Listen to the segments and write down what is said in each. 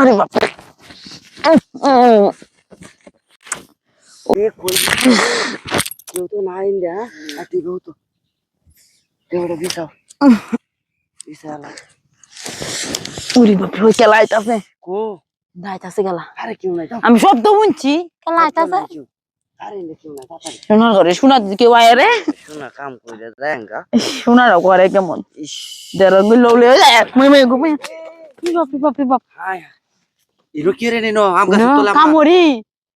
আরে বাপরে এ কই কেউ তো নাই না আর তুই তো কেউটা দিছাও দিছালা ওরে বাপরে ওই কেলা আইতাছে কো যাইতাছে কেলা আরে কেউ নাই আমি শব্দ শুনছি কেলা আইতাছে আরে কেউ নাই তাড়াতাড়ি শোনার ঘরে শোনা কেউ আয় রে শোনা কাম কইরা যায়গা শোনার ঘরে কেমন ইস দেড় গুলো এক মই ঘুমে বাপরে বাপরে বাপ হায় ইনো কি রে নিনো আম গাছ তোলা কামড়ি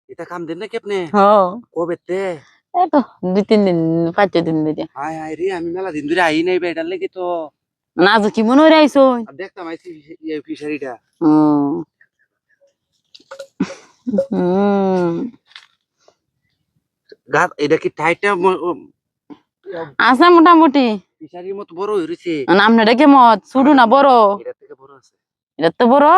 এটা কাম দেন না কেপনে হ্যাঁ কবেতে এই তো 2-3 দিন 5 দিন দিতে হায় হায় রে আমি মেলা দিন ধরে আই নাই বেটার লাগি তো না আজ কি মনে রাইছো আর দেখতাম আইছি এই ফিশারিটা গাছ এটা কি টাইটা আছে মোটামুটি ফিশারির মতো বড় হইছে নামটা ডেকে মত শুরু না বড় এটা থেকে বড় আছে এটা তো বড়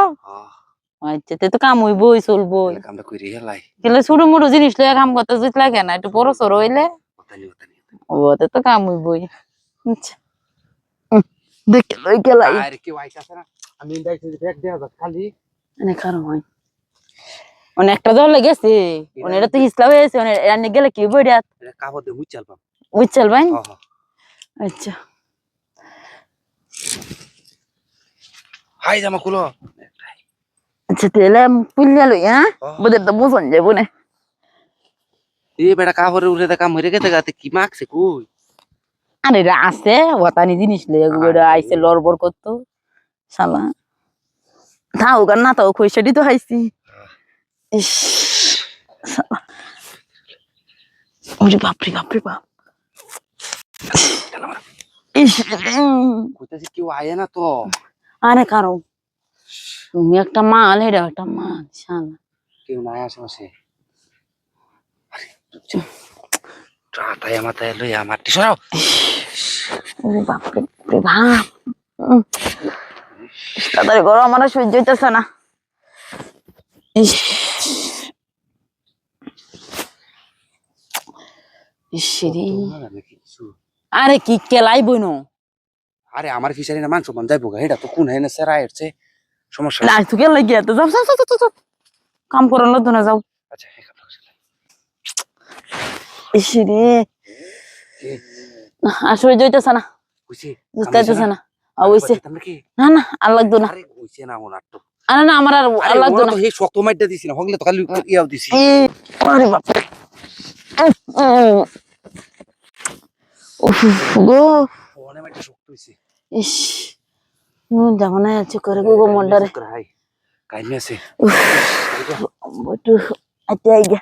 আচ্ছা তে তো কাম হইবই চলবই কামটা কইরে হেলাই গেলে ছোট মোটো জিনিস লয়ে কাম করতে যেতে লাগে না একটু বড় সড় হইলে ওতানি ওতানি ও তে তো কাম হইবই আচ্ছা দেখে লই গেলাই আর কি আইতাছে না আমি ইন্দাইছি ব্যাগ দেয়া যাক খালি অনেক খারাপ হয় অনেকটা জল গেছে এটা তো হিসলা হয়েছে রান্নে গেলে কি বই রাত এটা কাপড় দিয়ে মুছাল পাম বুঝছাল ভাই আচ্ছা হাই জামা খুলো আচ্ছা তাহলে পুল্লা লই হ্যাঁ বোধের তো বুঝন যাবো না এ বেটা কাপড়ে উঠে দা কাম হইরে গেছে গাতে কি মাখছে কই আরে এটা আছে ওতানি জিনিস লই এগুলো আইছে লড়বড় করতো শালা তাও গান না তাও খইসাডি তো খাইছি ইস ওরে বাপরে বাপরে বাপ ইস কইতাছি কেউ আয় না তো আরে কারো তুমি একটা মাল এটা একটা মাল শালা কেউ নাই আশেপাশে টাটায় মাথায় লই আমার টিসরাও ওরে বাপরে বাপ তাড়াতাড়ি করো আমার সহ্য হইতেছে না ইস ইসরি আরে কি কেলাই বইনো আরে আমার ফিশারি না মান সম্মান যাইবো গা এটা তো কোন হেনে সেরা আইছে সমস্যা লাইট তো কেলাই গিয়া তো যাও যাও যাও যাও কাম করো না তো না যাও আচ্ছা ইসরি আসলে যাইতেছে না কইছি যাইতেছে না ওইছে না না আর লাগতো না আরে কইছে না ওনার তো আরে না আমার আর লাগতো না তো এই শক্ত মাইটটা দিছি না হগলে তো খালি ইয়াও দিছি আরে বাপ উফ গো ওনে মাইটটা শক্ত হইছে ইস নুন জামানা আছে করে গো মন্ডারে হাই কাইনে আছে বটু আতে আইগা